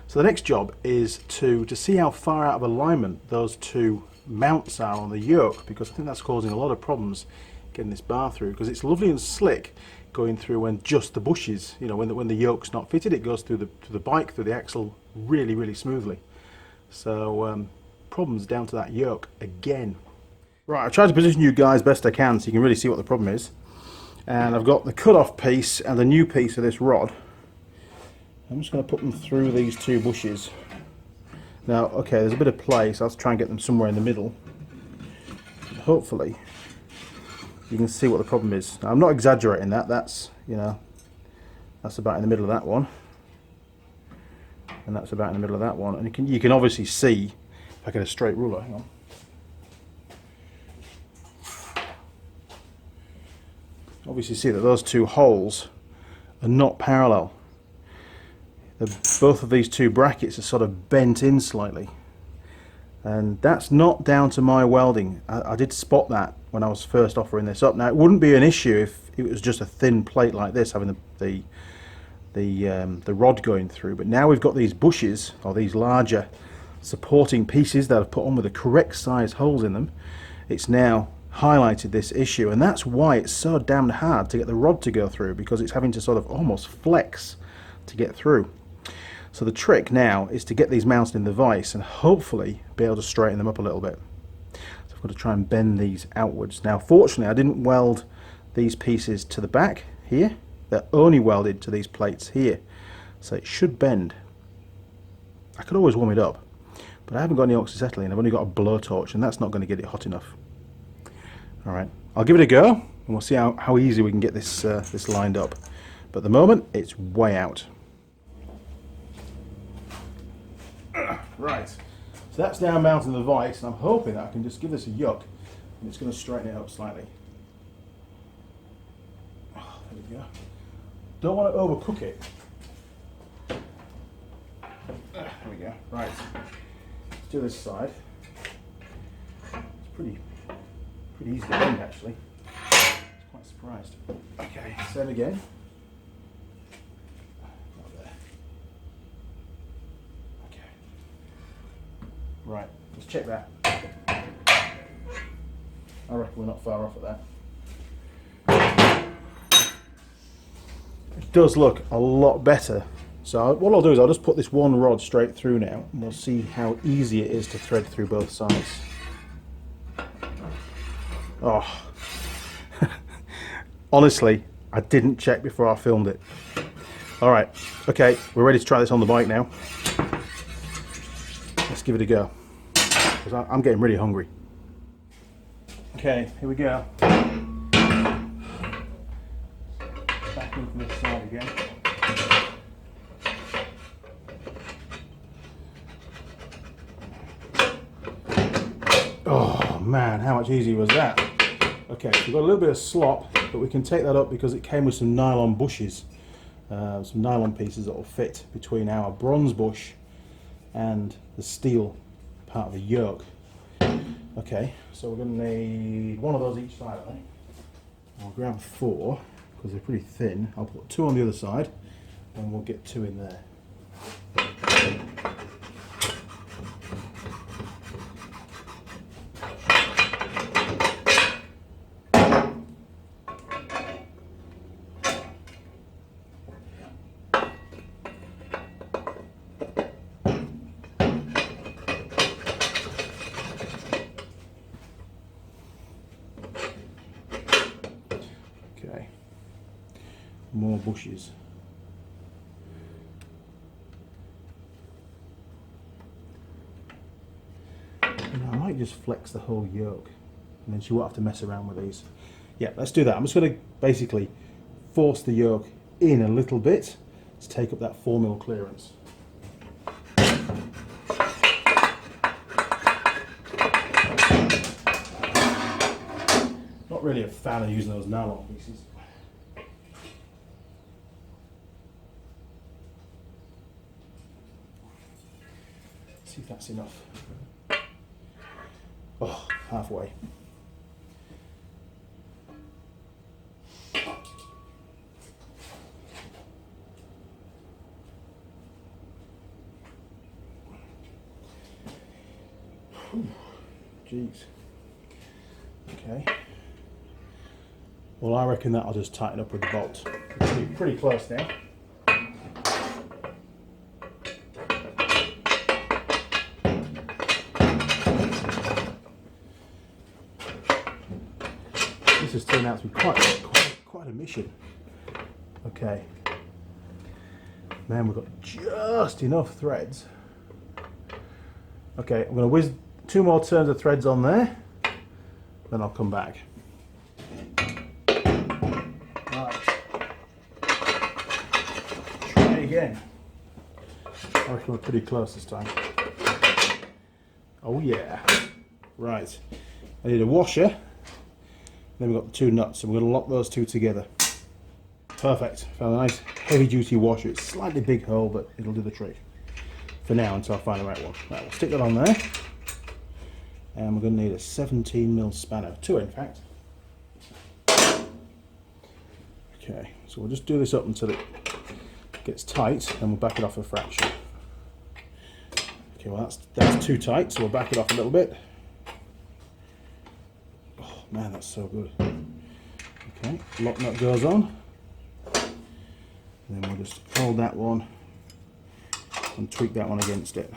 so the next job is to see how far out of alignment those two mounts are on the yoke, because I think that's causing a lot of problems getting this bar through, because it's lovely and slick going through when just the bushes, when the yoke's not fitted, it goes through the bike, through the axle really smoothly. So problems down to that yoke again. Right, I tried to position you guys best I can so you can really see what the problem is. And I've got the cut-off piece and the new piece of this rod. I'm just going to put them through these two bushes. Now, okay, there's a bit of play, so I'll try and get them somewhere in the middle. Hopefully, you can see what the problem is. Now, I'm not exaggerating that. That's, that's about in the middle of that one. and that's about in the middle of that one. And you can obviously see, if I get a straight ruler, hang on. Obviously see that those two holes are not parallel. Both of these two brackets are sort of bent in slightly. And that's not down to my welding. I did spot that when I was first offering this up. Now, it wouldn't be an issue if it was just a thin plate like this, having the rod going through. But now we've got these bushes, or these larger supporting pieces that I've put on with the correct size holes in them. It's now highlighted this issue, and that's why it's so damn hard to get the rod to go through, because it's having to sort of almost flex to get through. So the trick now is to get these mounted in the vise and hopefully be able to straighten them up a little bit. So I've got to try and bend these outwards. Now fortunately I didn't weld these pieces to the back here, they're only welded to these plates here, so it should bend. I could always warm it up, but I haven't got any oxyacetylene, I've only got a blowtorch, and that's not going to get it hot enough. Alright, I'll give it a go and we'll see how easy we can get this, this lined up. But at the moment it's way out. Right, so that's now mounted in the vise, and I'm hoping that I can just give this a yuck and it's going to straighten it up slightly. Oh, there we go. Don't want to overcook it. There we go. Right, let's do this side. It's pretty easy to bend actually. I was quite surprised. Okay, same again. Right, let's check that. I reckon we're not far off at that. It does look a lot better. So what I'll do is I'll just put this one rod straight through now, and we'll see how easy it is to thread through both sides. Oh, honestly, I didn't check before I filmed it. All right, okay, we're ready to try this on the bike now. Let's give it a go, because I'm getting really hungry. Okay, here we go. Back in from this side again. Oh man, how much easier was that? Okay, we've got a little bit of slop, but we can take that up because it came with some nylon bushes, some nylon pieces that will fit between our bronze bush and the steel part of the yoke. Okay, so we're going to need one of those each side, I think. I'll grab 4 because they're pretty thin. I'll put 2 on the other side and we'll get 2 in there. Okay, more bushes. And I might just flex the whole yoke and then she won't have to mess around with these. Yeah, let's do that. I'm just going to basically force the yoke in a little bit to take up that 4mm clearance. Not really a fan of using those nylon pieces. See if that's enough. Oh, halfway. Jeez. Okay. Well, I reckon that I'll just tighten up with the bolt. Pretty close now. This has turned out to be quite a mission. Okay. Man, we've got just enough threads. Okay, I'm going to whiz 2 more turns of threads on there, then I'll come back. Right. Try it again. I reckon we're pretty close this time. Oh yeah. Right. I need a washer. Then we've got the two nuts, and we're going to lock those two together. Perfect. Found a nice heavy duty washer. It's a slightly big hole, but it'll do the trick for now until I find the right one. Right, we'll stick that on there. And we're going to need a 17mm spanner. 2 in fact. Okay, so we'll just do this up until it gets tight, and we'll back it off a fraction. Okay, well that's too tight, so we'll back it off a little bit. Oh man, that's so good. Okay, lock nut goes on. And then we'll just hold that one and tweak that one against it.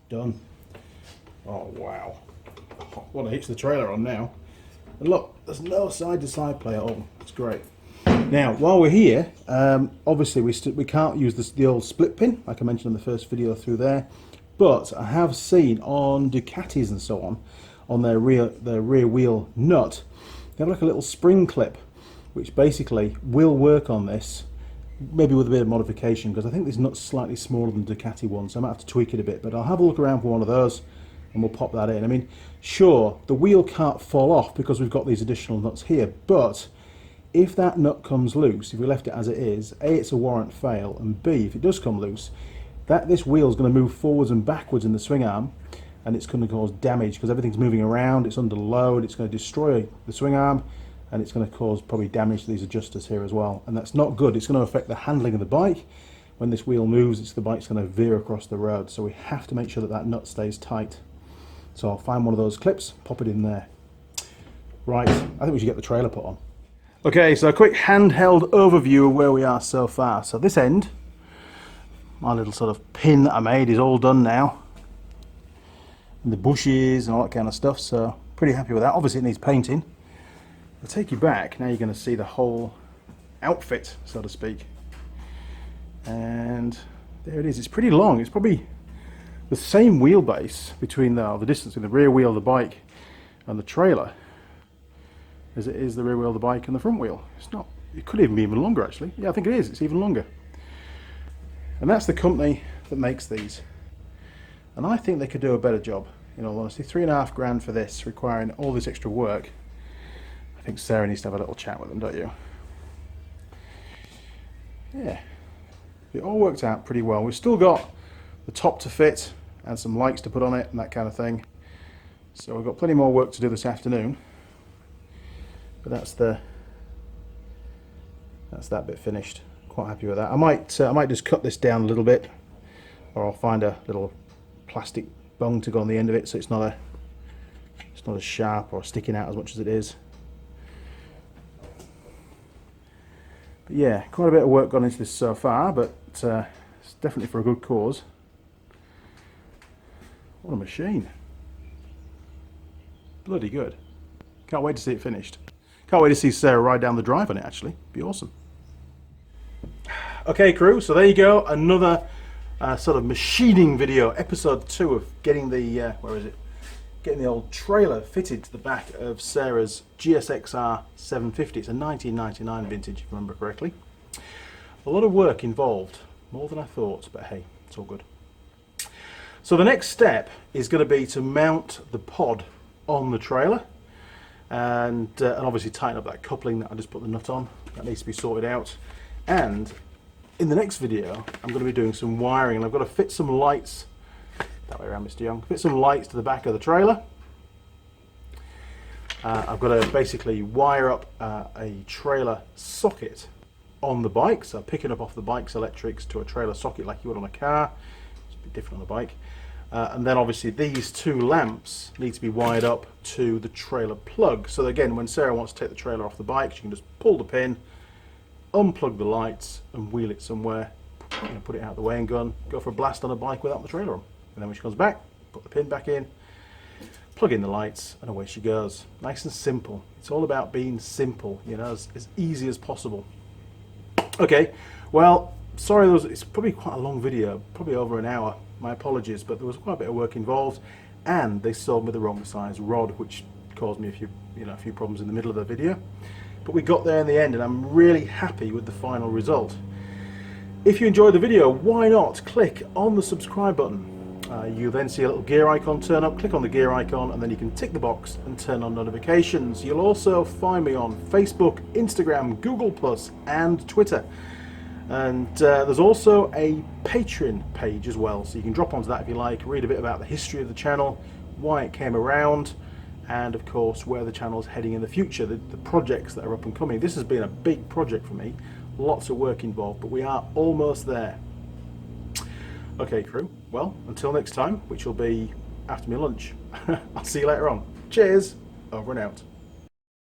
Done. Oh wow. What a hitch the trailer on now. And look, there's no side to side play at all. It's great. Now, while we're here, obviously we can't use the old split pin, like I mentioned in the first video through there. But I have seen on Ducatis and so on their rear wheel nut, they have like a little spring clip, which basically will work on this, maybe with a bit of modification, because I think this nut's slightly smaller than the Ducati one, so I might have to tweak it a bit. But I'll have a look around for one of those, and we'll pop that in. I mean, sure, the wheel can't fall off because we've got these additional nuts here, but if that nut comes loose, if we left it as it is, A, it's a warrant fail, and B, if it does come loose, this wheel is going to move forwards and backwards in the swing arm, and it's going to cause damage because everything's moving around, it's under load, it's going to destroy the swing arm, and it's going to cause probably damage to these adjusters here as well, and that's not good. It's going to affect the handling of the bike. When this wheel moves, the bike's going to veer across the road, so we have to make sure that nut stays tight. So I'll find one of those clips, pop it in there. Right, I think we should get the trailer put on. Okay, so a quick handheld overview of where we are so far. So this end, my little sort of pin that I made is all done now. And the bushes and all that kind of stuff, so pretty happy with that. Obviously it needs painting. I'll take you back, now you're going to see the whole outfit, so to speak. And there it is, it's pretty long. It's probably the same wheelbase between the distance in the rear wheel of the bike and the trailer as it is the rear wheel of the bike and the front wheel. It's not, it could even be even longer actually. Yeah, I think it is, it's even longer. And that's the company that makes these. And I think they could do a better job, in all honesty. $3.5 grand for this, requiring all this extra work. I think Sarah needs to have a little chat with them, don't you? Yeah, it all worked out pretty well. We've still got the top to fit and some lights to put on it and that kind of thing. So we've got plenty more work to do this afternoon. But that's that bit finished. Quite happy with that. I might just cut this down a little bit, or I'll find a little plastic bung to go on the end of it, so it's not as sharp or sticking out as much as it is. But yeah, quite a bit of work gone into this so far, but it's definitely for a good cause. What a machine! Bloody good. Can't wait to see it finished. Can't wait to see Sarah ride down the drive on it, actually. Be awesome. Okay, crew, so there you go. Another sort of machining video, episode 2 of getting the, getting the old trailer fitted to the back of Sarah's GSXR 750. It's a 1999 vintage, if I remember correctly. A lot of work involved, more than I thought, but hey, it's all good. So the next step is going to be to mount the pod on the trailer. And obviously tighten up that coupling that I just put the nut on. That needs to be sorted out. And in the next video, I'm going to be doing some wiring, and I've got to fit some lights, that way around Mr. Young, fit some lights to the back of the trailer. I've got to basically wire up a trailer socket on the bike, so picking up off the bike's electrics to a trailer socket like you would on a car. It's a bit different on a bike. And then obviously these two lamps need to be wired up to the trailer plug. So again, when Sarah wants to take the trailer off the bike, she can just pull the pin, unplug the lights and wheel it somewhere, put it out of the way and go for a blast on a bike without the trailer on. And then when she comes back, put the pin back in, plug in the lights, and away she goes. Nice and simple. It's all about being simple, you know, as easy as possible. Okay, well, sorry, it's probably quite a long video, probably over an hour. My apologies, but there was quite a bit of work involved, and they sold me the wrong size rod, which caused me a few problems in the middle of the video. but we got there in the end and I'm really happy with the final result. If you enjoyed the video, why not click on the subscribe button. You'll then see a little gear icon turn up, click on the gear icon, and then you can tick the box and turn on notifications. You'll also find me on Facebook, Instagram, Google+, and Twitter. And there's also a Patreon page as well, so you can drop onto that if you like, read a bit about the history of the channel, why it came around, and of course where the channel's heading in the future, the projects that are up and coming. This has been a big project for me, lots of work involved, but we are almost there. Okay crew, well until next time, which will be after my lunch. I'll see you later on. Cheers, over and out.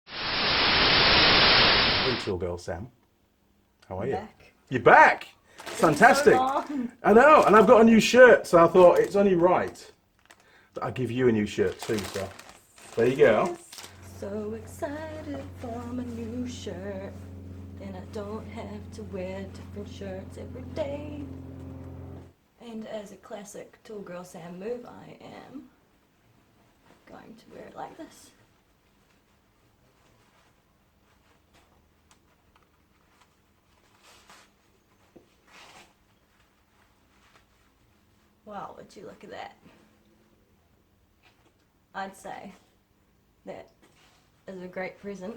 Hey Tool Girl Sam, how are you? Back. You're back! Fantastic! So I know, and I've got a new shirt, so I thought it's only right that I give you a new shirt too, so there you go. So excited for my new shirt, and I don't have to wear different shirts every day. And as a classic Tool Girl Sam move, I am going to wear it like this. Wow, would you look at that? I'd say that is a great present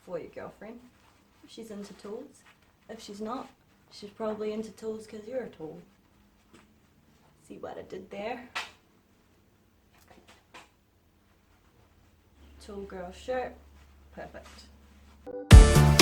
for your girlfriend if she's into tools. If she's not, she's probably into tools because you're a tool. See what I did there? Tool girl shirt, perfect.